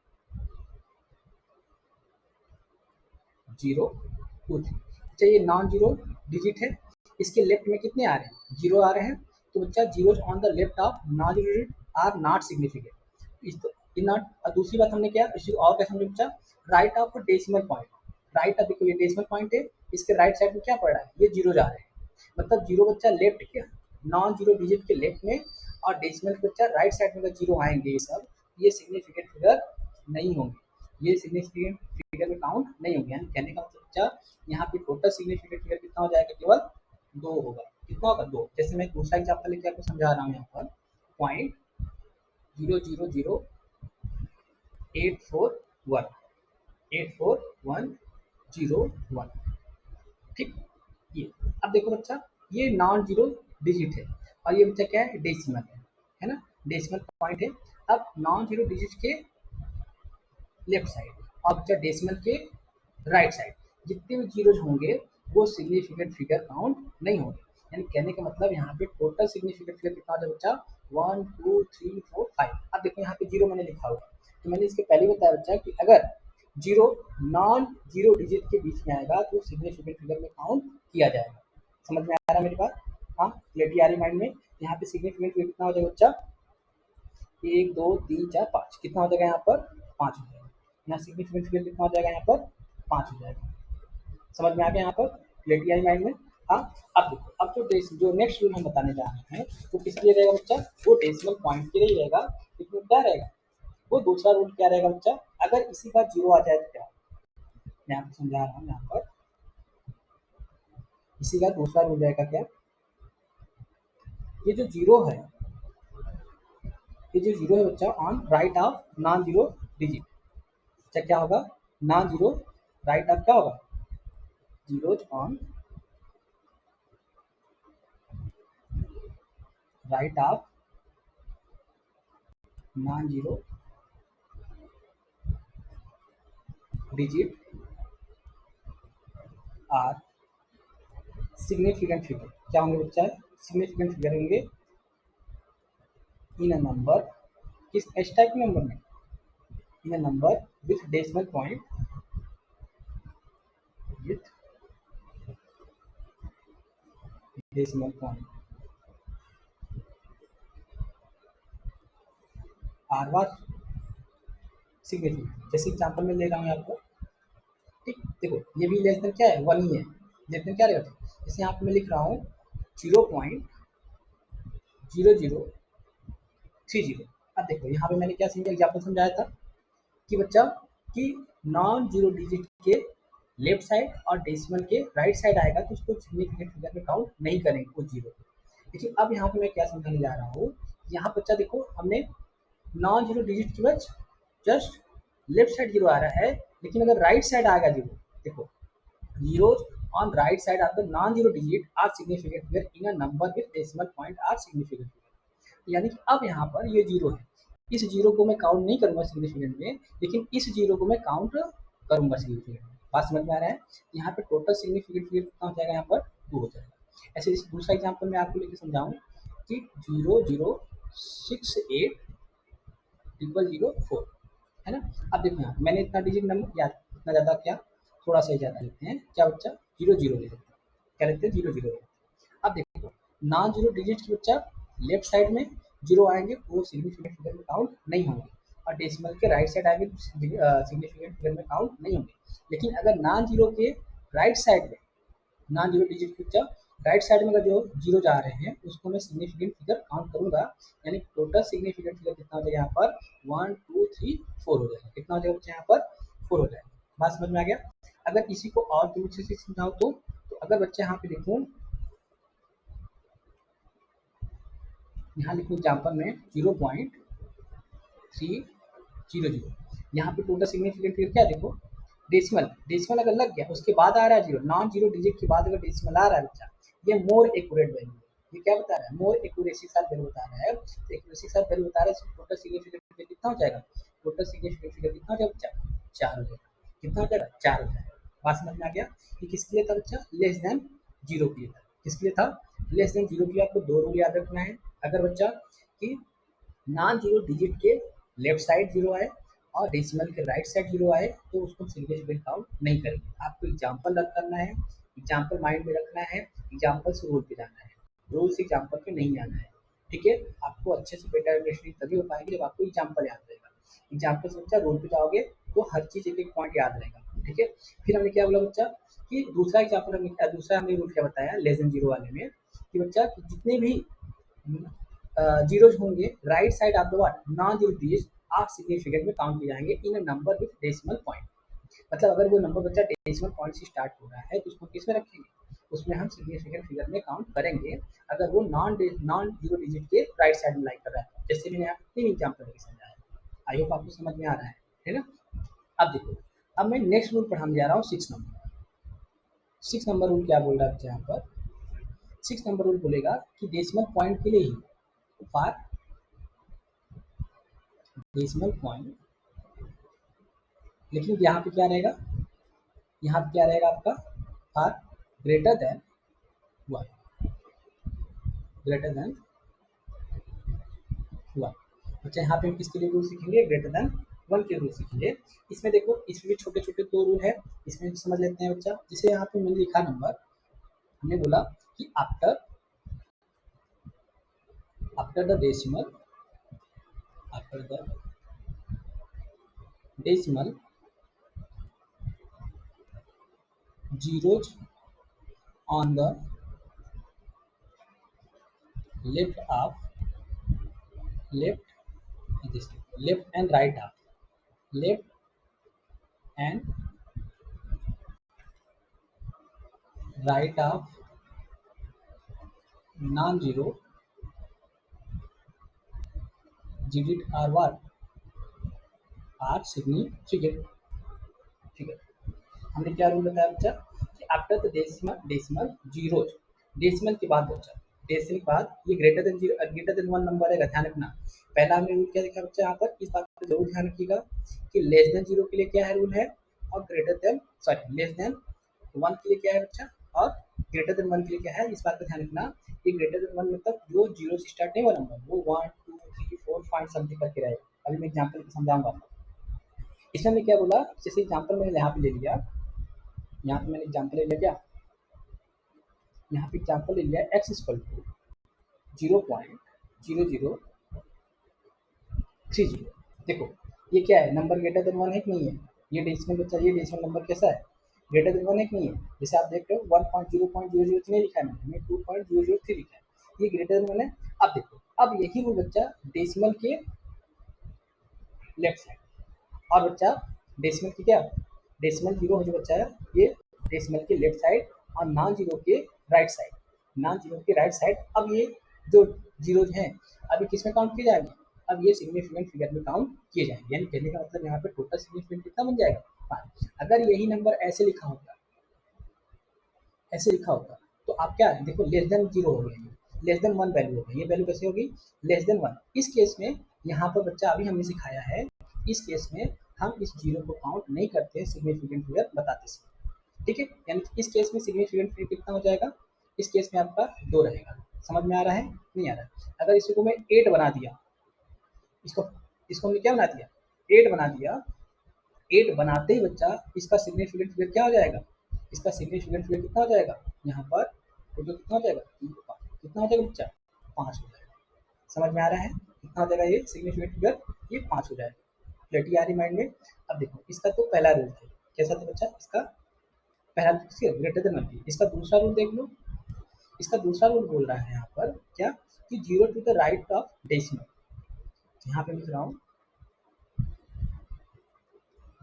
023, अच्छा ये नॉन जीरो डिजिट है, इसके लेफ्ट में कितने आ रहे हैं, जीरो आ रहे हैं, तो बच्चा zeros on the left of non zero digit are not significant. इस नॉट, दूसरी बात हमने क्या, इसी और क्या समझे बच्चा, right of decimal point, right of, देखो ये डेसिमल पॉइंट है, इसके राइट साइड में क्या पड़ रहा है, ये जीरो जा रहे हैं, मतलब जीरो बच्चा लेफ्ट के नॉन जीरो डिजिट के लेफ्ट में, और डेसिमल बच्चा राइट साइड में जीरो आएंगे, ये सब ये सिग्निफिकेंट फिगर नहीं होंगे, ये सिग्निफिकेंट फिगर में काउंट नहीं होंगे। यानी कहने का मतलब बच्चा यहाँ पे टोटल सिग्निफिकेंट फिगर कितना हो जाएगा, केवल 2 होगा। कितना होगा, 2। जैसे मैं दूसरा एग्जाम्पल लेके आपको समझा रहा हूँ, यहाँ पर 0.000841 84101, ठीक। ये अब देखो बच्चा, ये नॉन जीरो डिजिट है, और ये बच्चा क्या है, डेसिमल है ना, डेसिमल पॉइंट है। अब नॉन जीरो डिजिट के लेफ्ट साइड और बच्चा डेसिमल के राइट साइड जितने भी जीरोज होंगे वो सिग्निफिकेंट फिगर काउंट नहीं होंगे। यानी कहने का मतलब यहाँ पे टोटल सिग्निफिकेंट फिगर कितना होगा बच्चा, 1 2 3 4 5। अब देखो यहाँ पे जीरो मैंने लिखा हुआ, तो मैंने इसके पहले बताया बच्चा कि अगर जीरो नॉन जीरो डिजिट के बीच में आएगा तो सिग्निफिकेंट फिगर में काउंट किया जाएगा। समझ में आ रहा है मेरी बात, हाँ क्लियरिटी आ रही माइंड में। यहाँ पे सिग्निफिकेंट फिगर कितना हो जाएगा बच्चा, 1 2 3 4 5, कितना हो जाएगा यहाँ पर, 5 हो जाएगा। यहाँ सिग्निफिकेंट फिगर कितना हो जाएगा, यहाँ पर 5 हो जाएगा। समझ में आ गया यहाँ पर, क्लियरिटी आई माइंड में, हाँ। अब देखो, अब जो नेक्स्ट रूल हम बताने जा रहे हैं वो किस लिए रहेगा बच्चा, वो डेसिमल पॉइंट के लिए रहेगा, लेकिन क्या रहेगा, वो दूसरा रूल क्या रहेगा बच्चा, अगर इसी का जीरो आ जाए तो क्या, मैं आपको समझा रहा हूँ यहाँ पर, इसी का दूसरा रूल रहेगा क्या, ये जो जीरो है, ये जो जीरो है बच्चा on right of non zero digit, अच्छा क्या होगा, नॉन जीरो राइट ऑफ क्या होगा, zeros on right of non zero digit are significant figure, क्या होंगे बच्चा, सिग्निफिकेंट फिगर होंगे इन अ नंबर, किस एस टाइप के नंबर में, in a number with decimal point, with decimal point are was significant. जैसे एग्जांपल में ले रहा हूँ आपको, ठीक, देखो ये भी लेस देन क्या है, 1 ही है, लेस देन क्या रहेगा, जैसे यहाँ पे मैं लिख रहा हूँ 0.0030। अब देखो यहाँ पे मैंने क्या समझा, एग्जाम्पल समझाया था कि बच्चा कि नॉन जीरो डिजिट के लेफ्ट साइड और डेसिमल के राइट साइड आएगा तो उसको सिग्निफिकेंट फिगर में काउंट नहीं करेंगे वो जीरो। लेकिन अब यहाँ पे मैं क्या समझाने जा रहा हूँ, यहाँ बच्चा देखो हमने नॉन जीरो डिजिट की वजह जस्ट लेफ्ट साइड जीरो आ रहा है, लेकिन अगर राइट साइड आएगा जीरो, देखो zeros on right side of the non-zero digit are significant figure in a number with decimal point are significant figure। यानी कि अब यहाँ पर ये जीरो है, इस जीरो को मैं काउंट नहीं करूंगा सिग्निफिकेंट में, लेकिन इस जीरो को मैं काउंट करूंगा सिग्निफिकेंट में। बात समझ में आ रहा है? यहाँ पे टोटल सिग्निफिकेंट फिगर कितना हो जाएगा, यहाँ पर 2 हो जाएगा। ऐसे इस दूसरा एग्जाम्पल मैं आपको लेके समझाऊँ कि 0068 004 है ना। अब देखो यहाँ मैंने इतना डिजिट नंबर याद, इतना ज़्यादा क्या, थोड़ा सा ही ज़्यादा लिखते हैं क्या बच्चा, 00 ले लेते हैं, क्या लिखते हैं 00। अब देखो नॉन जीरो डिजिट के बच्चा लेफ्ट साइड में जीरो आएंगे वो सिग्निफिकेंट फिगर में काउंट नहीं होंगे, और डेसिमल के राइट साइड आएंगे सिग्निफिकेंट फिगर में काउंट नहीं होंगे। लेकिन अगर नॉन जीरो के राइट साइड में, नॉन जीरो डिजिट के बच्चा राइट साइड में अगर जो जीरो जा रहे हैं उसको मैं सिग्निफिकेंट फिगर काउंट करूंगा, यानी टोटल सिग्निफिकेंट फिगर कितना हो जाएगा यहाँ पर 1 2 3 4 हो जाएगा। कितना हो जाएगा बच्चा यहाँ पर 4 हो जाएगा। बात समझ में आ गया? अगर इसी को और दूसरे से समझाऊँ तो अगर बच्चे यहाँ पे देखूँ, यहाँ लिखूँ एग्जाम्पल में 0.300, यहाँ पे टोटल सिग्निफिकेंट फिगर क्या देखो, डेसिमल, डेसिमल अगर लग गया उसके बाद आ रहा है जीरो, नॉन जीरो डिजिट के बाद अगर डेसिमल आ रहा है बच्चा, ये मोर एक्यूरेट वैल्यू है। ये क्या बता रहा है, मोर एक्यूरेसी के साथ वैल्यू बता रहा है। तो एक्यूरेसी के साथ वैल्यू बता रहा है, टोटल सिग्निफिकेंट फिगर कितना हो जाएगा, टोटल सिग्निफिकेंट फिगर कितना हो जाएगा बच्चा, 4 हो जाएगा। कितना हो जाएगा, 4 हो जाएगा। बात समझ में आ गया? ये किसके लिए था बच्चा, लेस देन जीरो के लिए था। किसके लिए था, लेस देन जीरो के लिए। आपको 2 रूल याद रखना है अगर बच्चा कि नॉन जीरो डिजिट के लेफ्ट साइड जीरो आए और डेसिमल के राइट साइड जीरो आए तो उसको सिग्निफिकेंट काउंट नहीं करेंगे। आपको एग्जाम्पल रख करना है, एग्जाम्पल माइंड में रखना है, एग्जाम्पल से रूल पे जाना है, रूल से एग्जाम्पल पे नहीं जाना है। ठीक है, आपको अच्छे से बेटा अंडरस्टैंडिंग तभी हो पाएगी जब आपको एग्जाम्पल याद रहेगा। एग्जाम्पल से बच्चा रूल पे जाओगे तो हर चीज़ एक एक पॉइंट याद रहेगा। ठीक है, फिर हमने क्या बोला बच्चा कि दूसरा एग्जाम्पल हमने दूसरा हमने रूल क्या बताया लेस देन जीरो वाले में कि बच्चा जितने भी जीरोज होंगे right side of the what non zero digit आप सिग्निफिकेंट में काउंट किए जाएंगे in a number with decimal point. मतलब अगर वो नंबर बच्चा डेसिमल पॉइंट से स्टार्ट हो रहा है तो उसको किस में रखेंगे, उसमें हम सिग्निफिकेंट फिगर में काउंट करेंगे अगर वो नॉन जीरो डिजिट के राइट साइड में लाइक कर रहा है। जैसे मैंने यहाँ तीन एग्जाम्पल लेके समझाया, आई होप आपको समझ में आ रहा है ना। अब देखो, अब मैं नेक्स्ट रूल पढ़ाने जा रहा हूँ 6 नंबर। 6 नंबर रूल क्या बोल रहा है बच्चा यहाँ पर, 6 नंबर रूल बोलेगा कि डेसिमल पॉइंट के लिए ही फॉर डेसिमल पॉइंट, लेकिन यहाँ पे क्या रहेगा, यहाँ पे क्या रहेगा आपका are greater than 1, greater than 1। अच्छा यहाँ पे हम किसके लिए रूल सीखेंगे, ग्रेटर देन 1 के रूल सीखेंगे। इसमें देखो इसमें भी छोटे छोटे 2 रूल है, इसमें समझ लेते हैं बच्चा। जैसे यहाँ पे मैंने लिखा नंबर, हमने बोला कि after after the decimal, after the decimal zeros on the left half, left this left and right half, left and right half non-zero digit are what, are significant। ठीक है, हमने क्या रूल बताया बच्चा कि after the decimal, decimal zeros, decimal के बाद बच्चा, डेसिमल के बाद ये greater than zero greater than 1 number रहेगा, ध्यान रखना। पहला हमने रूल क्या देखा बच्चा, यहाँ पर इस बात पर जरूर ध्यान रखिएगा कि लेस देन जीरो के लिए क्या है रूल है, और greater than sorry less than 1 के लिए क्या है बच्चा, और ग्रेटर देन 1 के लिए क्या है। इस बात का ध्यान रखना कि ग्रेटर देन 1 मतलब जो जीरो से स्टार्ट नहीं हुआ नंबर वो 1 2 3 4 5 समथिंग करके रहेगा। अभी मैं एग्जाम्पल समझाऊंगा आपको। इसमें हमने क्या बोला, जैसे एग्जाम्पल मैंने यहाँ पे ले लिया, यहाँ पे मैंने एग्जाम्पल ले लिया क्या, यहाँ पे एग्जाम्पल ले लिया एक्स इक्वल टू 0.0030। देखो ये क्या है, नंबर ग्रेटर देन 1 है कि नहीं है, ये डेसिमल बच्चा, ये डेसिमल नंबर कैसा है, ग्रेटर देन 1 है कि नहीं है। जैसे आप देख रहे हो 1.0.003 लिखा है मैंने 2.003 लिखा है, ये ग्रेटर देन 1 है। अब देखो अब यही रूल बच्चा डेसिमल के लेफ्ट साइड, और बच्चा डेसिमल की क्या, डेसिमल जीरो जो बच्चा है ये डेसिमल के लेफ्ट साइड और नॉन जीरो के राइट साइड, नॉन जीरो के राइट साइड। अब ये जो जीरो हैं अभी किस में काउंट किए जाएंगे, अब ये सिग्निफिकेंट फिगर में काउंट किए जाएंगे। यानी कहने का मतलब यहाँ पे टोटल सिग्निफिकेंट कितना बन जाएगा 5। अगर यही नंबर ऐसे लिखा होता, ऐसे लिखा होता तो आप क्या देखो लेस देन जीरो हो गया, लेस देन वन वैल्यू होगा। ये वैल्यू कैसे होगी? Less than one. इस केस में यहाँ पर बच्चा अभी हमने सिखाया है, इस केस में हम इस जीरो को काउंट नहीं करते, सिग्निफिकेंट फिगर बताते समय। ठीक है, यानी इस केस में सिग्निफिकेंट फिगर कितना हो जाएगा? इस केस में आपका 2 रहेगा। समझ में आ रहा है? नहीं आ रहा है? अगर इसको मैं 8 बना दिया, इसको इसको हमने क्या बना दिया? 8 बना दिया। 8 बनाते ही बच्चा इसका सिग्निफिकेंट फिगर क्या हो जाएगा? इसका सिग्निफिकेंट फिगर कितना हो जाएगा? यहाँ पर टोटल कितना हो जाएगा? कितना हो जाएगा बच्चा? 5 हो जाएगा। समझ में आ रहा है? कितना हो जाएगा ये सिग्निफिकेंट फिगर? ये 5 हो जाएगा। क्लैरिटी आ रही माइंड में? अब देखो, इसका तो पहला रूल था, कैसा था बच्चा? इसका पहला ग्रेटर देन वन। इसका दूसरा रूल देख लो। इसका दूसरा रूल बोल रहा है यहाँ पर क्या, कि zero to the right of decimal. यहाँ पे लिख रहा हूँ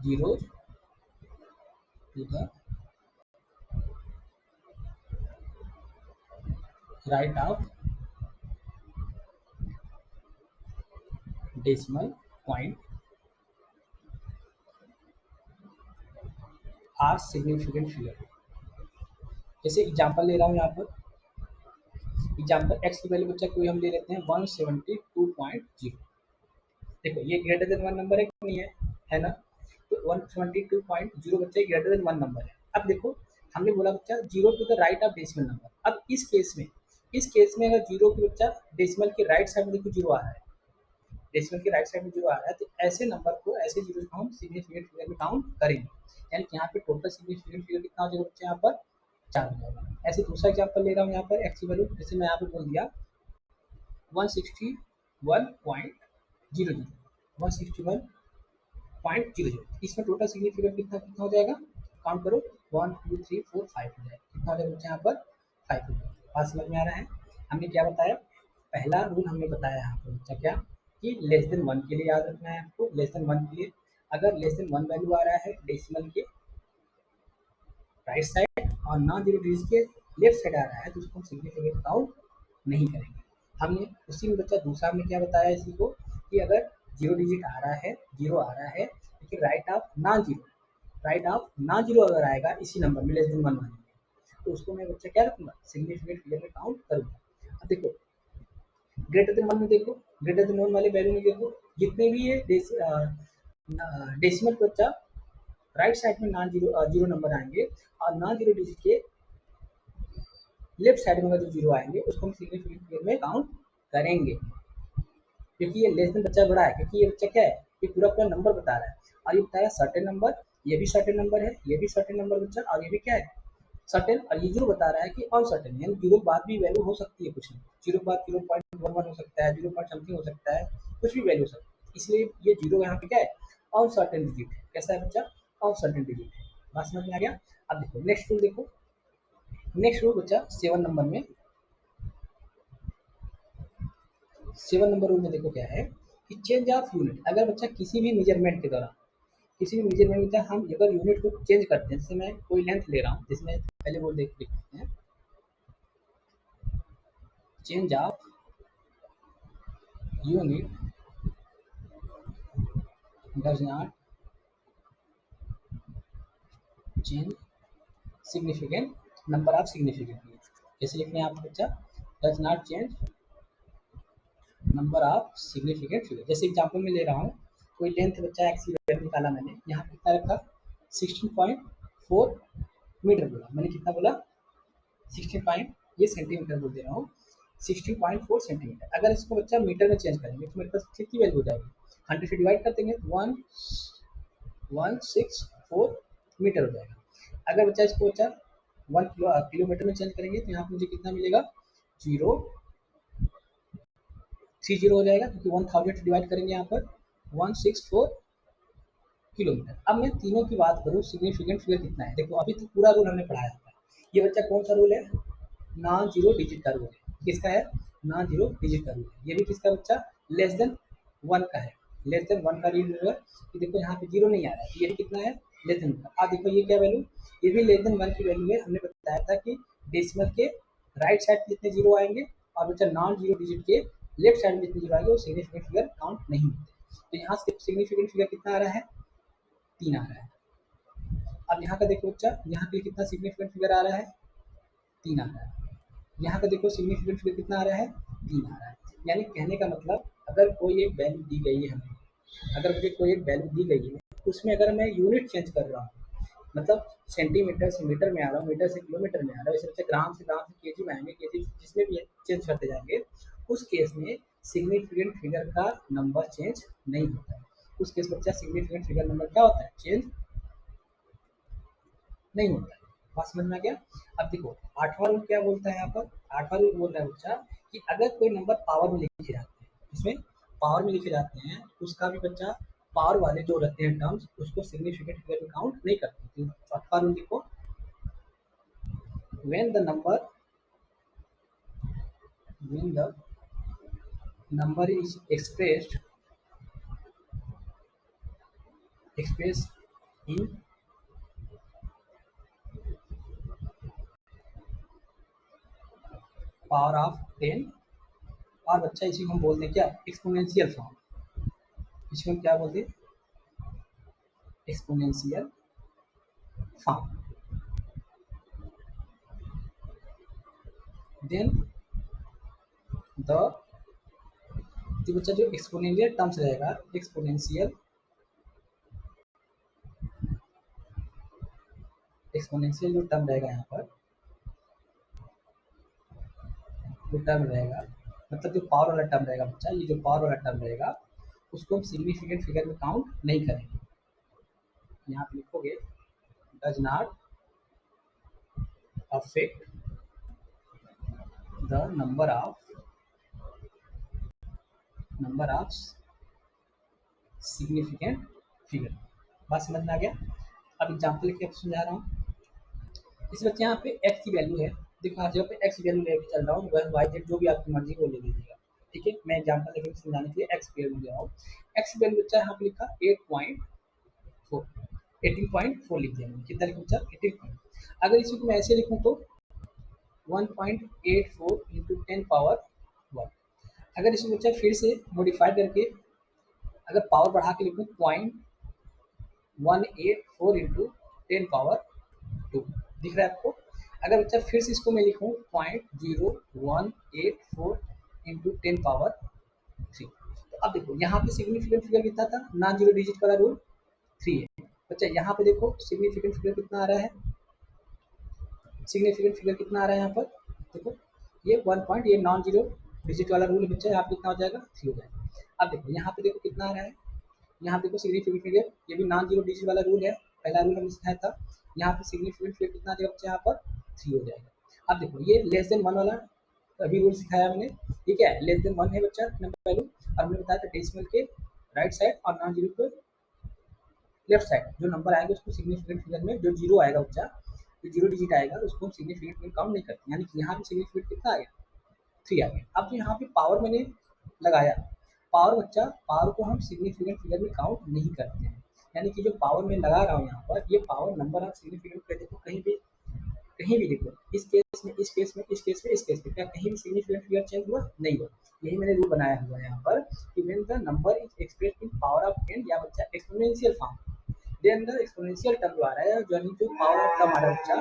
zero to the right of decimal point are significant figure. जैसे एग्जांपल ले रहा हूँ यहाँ पर, एग्जांपल एक्स की वैल्यू बच्चा कोई हम ले लेते हैं 172.0। देखो ये ग्रेटर देन वन नंबर है कि नहीं है ना? तो 172.0 बच्चा ग्रेटर देन वन नंबर है। अब देखो, हमने बोला बच्चा zero to the right of decimal number. अब इस केस में अगर जीरो की बच्चा डेसिमल के राइट साइड में देखो जीरो आ रहा है, डेसिमल के राइट साइड में जीरो आ रहा है, तो ऐसे नंबर को, ऐसे जीरो को हम सिग्निफिकेंट फिगर में काउंट करेंगे। यानी कि यहाँ पे टोटल सिग्निफिकेंट फिगर कितना हो जाएगा बच्चा? यहाँ पर 4 हो जाएगा। ऐसे दूसरा एग्जाम्पल ले रहा हूँ यहाँ पर एक्स की वैल्यू, जैसे मैं यहाँ पे बोल दिया 161.00, 161.00, इसमें टोटल सिग्निफिकेंट कितना कितना हो जाएगा? काउंट करो, 1 2 3 4 5 हो जाएगा। कितना हो जाएगा बच्चा? यहाँ पर 5 हो जाएगा। बात समझ में आ रहा है? हमने क्या बताया? पहला रूल हमने बताया यहाँ पर बच्चा क्या, कि लेस देन वन के लिए याद रखना है आपको। लेस देन वन के लिए अगर लेस देन वन वैल्यू आ रहा है डेसिमल के राइट साइड और नॉन जीरो डिजिट के लेफ्ट साइड आ रहा है, तो उसको हम सिग्निफिकेंट काउंट नहीं करेंगे। हमने उसी में बच्चा दूसरा हमने क्या बताया इसी को, कि अगर जीरो डिजिट आ रहा है, जीरो आ रहा है, लेकिन राइट ऑफ नॉन जीरो अगर आएगा इसी नंबर में लेस देन वन वाले में, तो उसको मैं बच्चा क्या रखूंगा? सिग्निफिकेंट फिगर में काउंट करूंगा। अब देखो ग्रेटर देन वन में देखो, ग्रेटर देन वन वाले वैल्यू में देखो, जितने भी ये डेसिमल बच्चा राइट साइड में नॉन जीरो जीरो नंबर आएंगे और नॉन जीरो डिजिट के लेफ्ट साइड में जो जीरो आएंगे उसको हम सिग्निफिकेंट फिगर में काउंट करेंगे, क्योंकि ये लेस देन बच्चा बड़ा है, क्योंकि ये बच्चा क्या है, ये पूरा पूरा नंबर बता रहा है। और ये बताया सर्टेन नंबर, ये भी सर्टेन नंबर है, ये भी सर्टेन नंबर बच्चा, और ये भी क्या है? सर्टेन। और ये जो बता रहा है कि अनसर्टेन, यानी जीरो के बाद भी वैल्यू हो सकती है कुछ नहीं, जीरो के बाद 0.11 हो सकता है, 0 समथिंग हो सकता है, कुछ भी वैल्यू हो सकती है। इसलिए ये जीरो यहाँ पे क्या है? अनसर्टेन डिजिट है। कैसा है बच्चा? अनसर्टेन डिजिट है। बात समझ में आ गया? अब देखो नेक्स्ट रूल देखो, नेक्स्ट रूल बच्चा 7 नंबर में, 7 नंबर रूल में देखो क्या है, कि चेंज ऑफ यूनिट। अगर बच्चा किसी भी मेजरमेंट के दौरान, किसी भी मेजरमेंट में हम अगर यूनिट को चेंज करते हैं, जैसे मैं कोई लेंथ ले रहा हूँ, जिसमें पहले वो देखते हैं, change of unit does not change significant number of significant. कैसे लिखने हैं आप बच्चा? Does not change number of significant figure. जैसे एग्जांपल में ले रहा हूँ, कोई लेंथ बच्चा एक्स की वैल्यू निकाला मैंने, यहाँ कितना रखा? 16.4 मीटर बोला मैंने। कितना बोला? 16 पॉइंट, ये सेंटीमीटर बोल दे रहा हूँ, 16.4 सेंटीमीटर। अगर इसको बच्चा मीटर में चेंज करेंगे तो मेरे पास कितनी वैल्यू हो जाएगी? 100 से डिवाइड कर देंगे तो 1164 मीटर हो जाएगा। अगर बच्चा इसको बच्चा 1 किलोमीटर में चेंज करेंगे तो यहाँ पर मुझे कितना मिलेगा? 030 हो जाएगा, क्योंकि 1000 से डिवाइड करेंगे यहाँ पर 164 किलोमीटर। अब मैं तीनों की बात करूँ, सिग्निफिकेंट फिगर कितना है। देखो अभी तो पूरा रूल हमने पढ़ाया था। ये बच्चा कौन सा रूल है? नॉन जीरो डिजिट का रूल है। किसका है? नॉन जीरो डिजिट का रूल है। ये भी किसका बच्चा? लेस देन वन का है। लेस देन वन का रूल है कि देखो यहाँ पे जीरो नहीं आ रहा है, ये भी कितना है? Less than one. अब देखो ये क्या वैल्यू? ये भी लेस देन वन की वैल्यू है। हमने बताया था कि डेसिमल के राइट साइड जितने जीरो आएंगे और बच्चा नॉन जीरो डिजिट के लेफ्ट साइड में जितने जीरो आएंगे वो सिग्निफिकेंट फिगर काउंट नहीं होते। तो यहाँ सिग्निफिकेंट फिगर कितना आ रहा है? 3 आ रहा है। अब यहाँ का देखो बच्चा, यहाँ पे कितना सिग्निफिकेंट फिगर आ रहा है? 3 आ रहा है। यहाँ का देखो सिग्निफिकेंट फिगर कितना आ रहा है, 3 आ रहा है। यानी कहने का मतलब अगर कोई एक वैल्यू दी गई है हमें, अगर मुझे कोई एक वैल्यू दी गई है, उसमें अगर मैं यूनिट चेंज कर रहा हूँ, मतलब सेंटीमीटर से मीटर में आ रहा हूँ, मीटर से किलोमीटर में आ रहा है, वैसे ग्राम से केजी में आएंगे, केजी जिसमें भी चेंज करते जाएंगे, उस केस में सिग्निफिकेंट फिगर का नंबर चेंज नहीं होता है। उस केस में बच्चा सिग्निफिकेंट फिगर नंबर क्या होता है, चेंज नहीं होता है। बात समझ में आ गया। अब देखो आठवां रूल क्या बोलता है यहाँ पर, आठवां रूल बोल रहा है बच्चा कि अगर कोई नंबर पावर में लिखे जाते हैं, इसमें पावर में लिखे जाते हैं, उसका भी बच्चा पावर वाले जो रहते हैं टर्म्स, उसको सिग्निफिकेंट फिगर में काउंट नहीं करते। तो आठवां रूल देखो, when the number is expressed in power of 10, और बच्चा इसी को हम बोलते हैं क्या, एक्सपोनेंशियल फॉर्म। इसको हम क्या बोलते हैं, एक्सपोनेंशियल फॉर्म। देन द तो बच्चा जो एक्सपोनेंशियल टर्म्स रहेगा, एक्सपोनेंशियल जो टर्म रहेगा यहाँ पर, जो टर्म रहेगा मतलब जो पावर वाला टर्म रहेगा बच्चा, ये जो पावर वाला टर्म रहेगा उसको हम सिग्निफिकेंट फिगर में काउंट नहीं करेंगे। यहाँ पे लिखोगे does not affect the number of significant figure. बात समझ में आ गया। अब एग्जाम्पल लेके समझा रहा हूँ। इस बच्चे यहाँ पे एक्स की वैल्यू है, देखो हर जगह पे एक्स की वैल्यू लेके चल रहा हूँ, वह वाई जेड जो भी आपकी मर्जी को ले लीजिएगा, ठीक है। मैं एग्जाम्पल लेके समझाने के लिए एक्स की वैल्यू ले रहा हूँ। एक्स की वैल्यू बच्चा यहाँ पे लिखा 8.4, 18.4 लिख दिया मैंने, कितना लिखा बच्चा 18. अगर इसी को मैं ऐसे लिखूँ तो 1.84 इंटू 10 पावर 1। अगर इसको बच्चा फिर से मॉडिफाई करके अगर पावर बढ़ा के लिखूँ 0.184 इंटू 10 पावर 2, दिख रहा है आपको। अगर बच्चा फिर से इसको मैं लिखूँ 0.0184 इंटू 10 पावर 3, तो अब देखो यहाँ पे सिग्निफिकेंट फिगर कितना था, नॉन जीरो डिजिट वाला रूल 3 है बच्चा। यहाँ पे देखो सिग्निफिकेंट फिगर कितना आ रहा है, सिग्निफिकेंट फिगर कितना आ रहा है यहाँ पर, देखो ये 1 पॉइंट, ये नॉन जीरो डिजिट वाला रूल बच्चा, यहाँ पे कितना हो जाएगा 3 हो जाएगा। अब देखो यहाँ पे देखो कितना आ रहा है, यहाँ देखो सिग्निफिकेंट फिगर, ये भी नॉन जीरो डिजिट वाला रूल है, पहला रूल हमने सिखाया था। यहाँ पे सिग्निफिकेंट फिगर कितना देगा बच्चा, यहाँ पर 3 हो जाएगा। अब देखो ये लेस देन 1 वाला अभी रूल सिखाया हमने, ये क्या है, लेस देन 1 है बच्चा नंबर वैल्यू, और हमने बताया था डेसिमल के राइट साइड और नॉन जीरो के लेफ्ट साइड जो नंबर आएगा उसको सिग्निफिकेंट फिगर में, जो जीरो आएगा बच्चा, जो जीरो डिजिट आएगा उसको हम सिग्निफिकेंट फिगर काउंट नहीं करते। यानी कि यहाँ पे सिग्निफिकेंट कितना आ गया, 3 आ गया। अब जो यहाँ पे पावर मैंने लगाया, पावर बच्चा, पावर को हम सिग्निफिकेंट फिगर में काउंट नहीं करते हैं। यानी कि जो पावर मैं लगा रहा हूँ यहाँ पर, ये power number of significant figure देखो कहीं भी देखो, इस केस में, इस केस में, इस केस में, इस केस में, क्या कहीं भी सिग्निफिकेंट फिगर चेंज हुआ नहीं हुआ। यही मैंने रूल बनाया हुआ है यहाँ पर कि when the number is expressed in power of 10 या बच्चा exponential form, then the exponential term जो आ रहा है, जो पावर ऑफ टर्म आ रहा है बच्चा,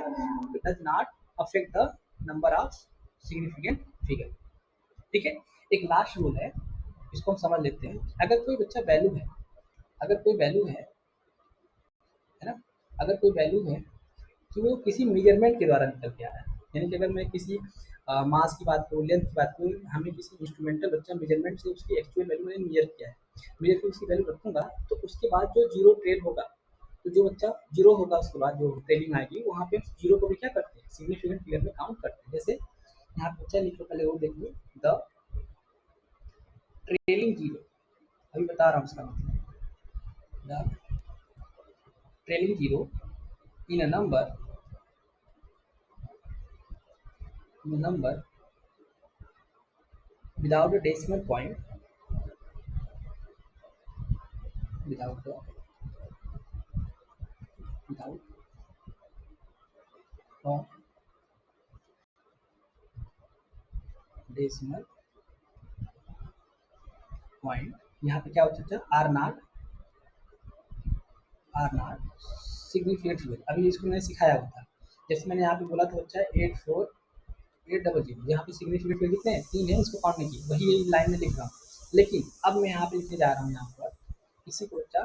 does not affect the number of significant figure, ठीक है। एक लास्ट रूल है, इसको हम समझ लेते हैं। अगर कोई बच्चा वैल्यू है, अगर कोई वैल्यू है ना, अगर कोई वैल्यू है कि वो किसी मेजरमेंट के द्वारा निकल के आ रहा है, यानी कि अगर मैं किसी मास की बात करूँ, लेंथ की बात करूँ, हमें किसी इंस्ट्रूमेंटल बच्चा मेजरमेंट से उसकी एक्चुअल वैल्यू मैंने मेजर किया है, मेजर कर उसकी वैल्यू रखूंगा, तो उसके बाद जो जीरो ट्रेल होगा, तो जो बच्चा जीरो होगा उसके बाद जो ट्रेलिंग आएगी, वहाँ पे जीरो को भी क्या करते हैं, सिग्निफिकेंट फिगर में काउंट करते हैं। जैसे यहाँ बच्चा लिखो, पहले वो देखिए द ट्रेलिंग जीरो, अभी बता रहा हूँ उसका मतलब, the trailing zero in a number without a decimal point, without the without a decimal point, यहाँ पे क्या हो सकता है, आर नॉट सिग्निफिकेंट फिगर। अभी इसको मैंने सिखाया हुआ था, जैसे मैंने यहाँ पे बोला था बच्चा 84 800। यहाँ पे सिग्निफिकेंट फिगर कितने हैं, 3 है, इसको काउंट नहीं किया, वही यही लाइन में लिख रहा हूँ। लेकिन अब मैं यहाँ पे लिखने जा रहा हूँ, यहाँ पर इसी को बच्चा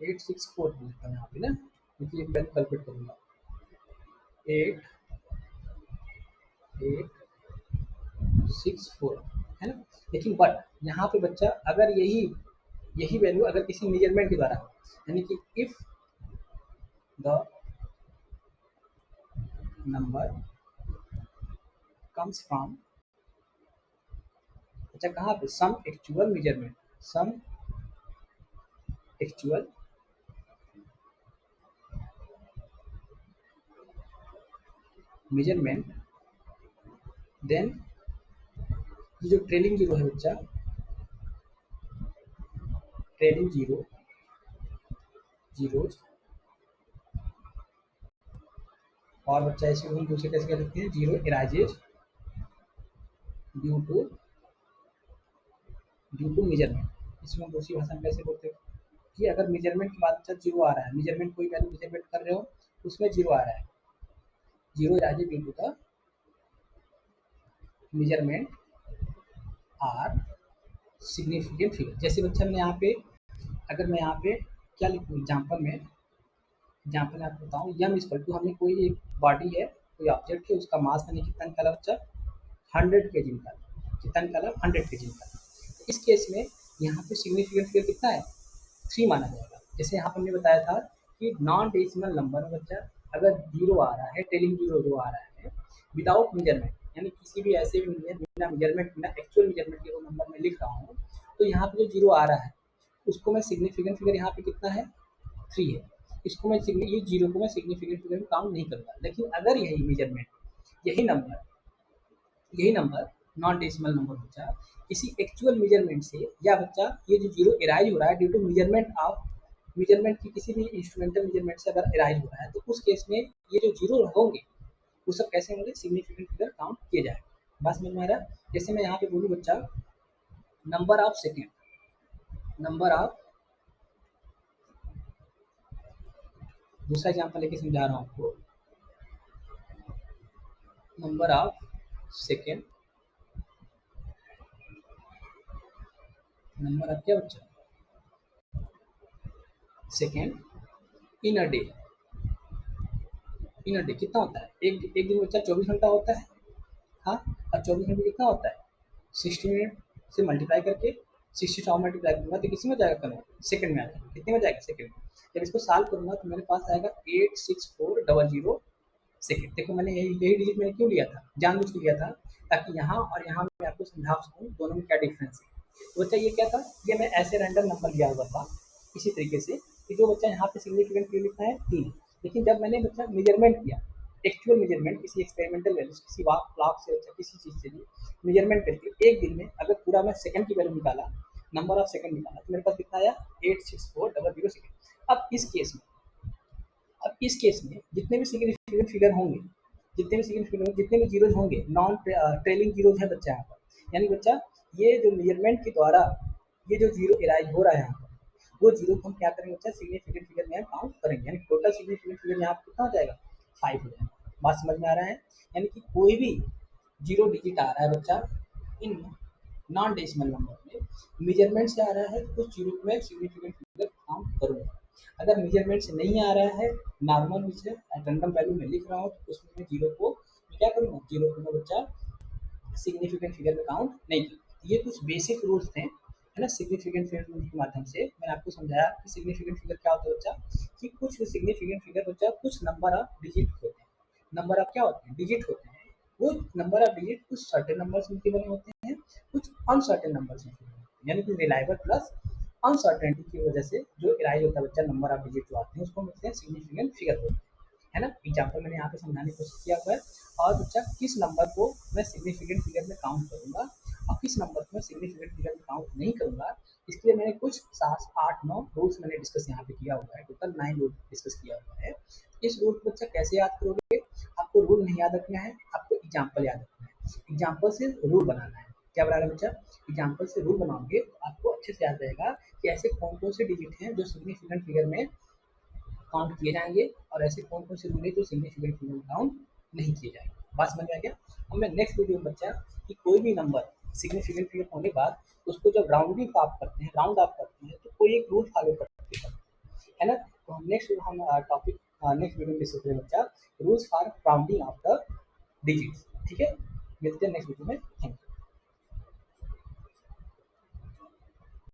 864 लिखता हूँ यहाँ पे ना, क्योंकि एक वैल्यू कैलकुलेट करूँगा 8864 है ना। लेकिन बट यहाँ पे बच्चा अगर यही यही वैल्यू अगर किसी मेजरमेंट के द्वारा, यानी कि if the number comes from, अच्छा कहाँ पे, सम एक्चुअल मेजरमेंट, सम एक्चुअल मेजरमेंट, देन ये जो ट्रेलिंग जीरो है बच्चा, ट्रेलिंग जीरोज, और बच्चा इसे हम दूसरे कैसे कह सकते हैं, zero arises due to measurement. इसमें दूसरी भाषा में कैसे बोलते हैं कि अगर मेजरमेंट के बाद बच्चा जीरो आ रहा है, मेजरमेंट कोई वैल्यू मेजरमेंट कर रहे हो उसमें जीरो आ रहा है, zero arises due to the measurement are significant figure. जैसे बच्चा मैं यहाँ पे, अगर मैं यहाँ पे क्या लिखूँ एग्जाम्पल में आपको बताऊँ, यम इक्वल टू, हमें कोई एक बॉडी है, कोई ऑब्जेक्ट है, उसका मास मैंने कितना निकाला बच्चा, 100 kg निकाला, कितना निकाला, 100 kg निकाला। तो इस केस में यहाँ पे सिग्निफिकेंट फिगर कितना है, 3 माना जाएगा। जैसे यहाँ पर हमने बताया था कि नॉन डेसिमल नंबर में बच्चा अगर जीरो आ रहा है, टेलिंग जीरो जो आ रहा है विदाउट मेजरमेंट, यानी किसी भी ऐसे भी बिना मेजरमेंट, बिना एक्चुअल मेजरमेंट के वो नंबर में लिख रहा हूँ, तो यहाँ पे जो जीरो आ रहा है उसको मैं सिग्निफिकेंट फिगर, यहाँ पे कितना है, 3 है, इसको मैं ये जीरो को मैं सिग्निफिकेंट फिगर में काउंट नहीं करूँगा। लेकिन अगर यही मेजरमेंट, यही नंबर नॉन डेसिमल नंबर बच्चा किसी एक्चुअल मेजरमेंट से, या बच्चा ये जो जीरो एराइज हो रहा है ड्यू टू मेजरमेंट की किसी भी इंस्ट्रूमेंटल मेजरमेंट से अगर एराइज हो रहा है, तो उस केस में ये जो जीरो होंगे वो सब कैसे होंगे, सिग्निफिकेंट फिगर काउंट किए जाएगा। बस समझ में आ रहा है। जैसे मैं यहाँ पे बोलूँ बच्चा number of second, number of, दूसरा एग्जाम्पल लेके समझा रहा हूँ आपको, number of second, number of क्या बच्चा, second in a day, in a day कितना होता है, एक दिन बच्चा 24 घंटा होता है, हाँ, और 24 घंटे कितना होता है, 60 मिनट से मल्टीप्लाई करके 64 मल्टीप्लाई करूंगा तो किसी में जाएगा, कन्वर्ट सेकंड में आ जाएगा, कितने में जाएगा, सेकंड में। जब इसको सॉल्व करूंगा तो मेरे पास आएगा 86400 सेकंड। देखो मैंने यही डिजिट मैंने क्यों लिया था, जानबूझ के लिया था, ताकि यहाँ और यहाँ मैं आपको समझा सकूँ दोनों में क्या डिफरेंस है। तो बच्चा ये क्या था, ये मैं ऐसे रैंडम नंबर लिया हुआ था इसी तरीके से कि जो बच्चा यहाँ पे सिग्निफिकेंट फिगर लिखना है 3, लेकिन जब मैंने बच्चा मेजरमेंट किया, एक्चुअल मेजरमेंट किसी एक्सपेरिमेंटल वैल्यू, किसी क्लॉक से बच्चा किसी चीज़ से भी मेजरमेंट करके एक दिन में अगर पूरा मैं सेकंड की वैल्यू निकाला, नंबर ऑफ सेकंड निकाला, तो मेरे पास कितना आया, 86400 सेकंड। अब इस केस में जितने भी सिग्निफिकेंट फिगर होंगे, जितने भी जीरोज होंगे, नॉन ट्रेलिंग जीरोज है बच्चा यहाँ पर, यानी बच्चा ये जो मेजरमेंट के द्वारा ये जो जीरो इराइज हो रहा है यहाँ पर, वो जीरो को हम क्या करेंगे बच्चा, सिग्निफिकेंट फिगर में काउंट करेंगे, यानी टोटल सिग्निफिकेंट फिगर यहाँ पर कितना हो जाएगा, 5 हो जाएगा। बात समझ में आ रहा है। यानी कि कोई भी जीरो डिजिट आ रहा है बच्चा इन नॉन डेसिमल नंबर में, मेजरमेंट से आ रहा है तो उस जीरो को मैं सिग्निफिकेंट फिगर काउंट करूँगा। अगर मेजरमेंट से नहीं आ रहा है, नॉर्मल से रैंडम वैल्यू में लिख रहा हूँ, तो उसमें मैं जीरो को क्या करूँगा, जीरो को मैं बच्चा सिग्निफिकेंट फिगर में काउंट नहीं करूँगा। ये कुछ बेसिक रूल्स थे, है ना, सिग्निफिकेंट फिगर के माध्यम से मैंने आपको समझाया कि सिग्निफिकेंट फिगर क्या होता है बच्चा, कि कुछ सिग्निफिकेंट फिगर बच्चा कुछ नंबर ऑफ डिजिट होते हैं, नंबर ऑफ क्या होते हैं, डिजिट होते हैं। वो नंबर ऑफ डिजिट कुछ सर्टेन नंबर से बने होते हैं, कुछ अनसर्टेन नंबर से बने होते हैं, यानी कि रिलायबल प्लस अनसर्टेनिटी की वजह से जो इराइज होता है बच्चा, नंबर ऑफ डिजिट जो आते हैं उसको हम कहते हैं सिग्निफिकेंट फिगर होते हैं, है ना। एग्जाम्पल मैंने यहाँ पे समझाने की कोशिश किया हुआ है। और बच्चा किस नंबर को मैं सिग्निफिकेंट फिगर में काउंट करूँगा और किस नंबर को मैं सिग्निफिकेंट फिगर में काउंट नहीं करूँगा, इसके लिए मैंने कुछ 7-8-9 रूल्स मैंने डिस्कस यहाँ पे किया हुआ है, टोटल 9 रूल डिस्कस किया हुआ है। इस रूल को बच्चा कैसे याद करोगे, आपको रूल नहीं याद रखना है, आपको एग्जाम्पल याद रखना है, एग्जाम्पल से रूल बनाना है। क्या बनाना है बच्चा, एग्जाम्पल से रूल बनाओगे तो आपको अच्छे से याद रहेगा कि ऐसे कौन कौन से डिजिट हैं जो सिग्निफिकेंट फिगर में काउंट किए जाएंगे और ऐसे कौन कौन से रूल है जो सिग्निफिकेंट फिगर काउंट नहीं किए जाएंगे। बात समझ में आ गया। अब मैं नेक्स्ट वीडियो में बच्चा कि कोई भी नंबर सिग्निफिकेंट फिगर होने के बाद उसको जब राउंडिंग आप करते हैं, राउंड आप करते हैं, तो कोई एक रूल फॉलो करते हैं, है ना। तो हम नेक्स्ट टॉपिक नेक्स्ट वीडियो में डिस्कस करेंगे बच्चा rules for rounding off the digits. ठीक है, मिलते हैं नेक्स्ट वीडियो में। Thank you.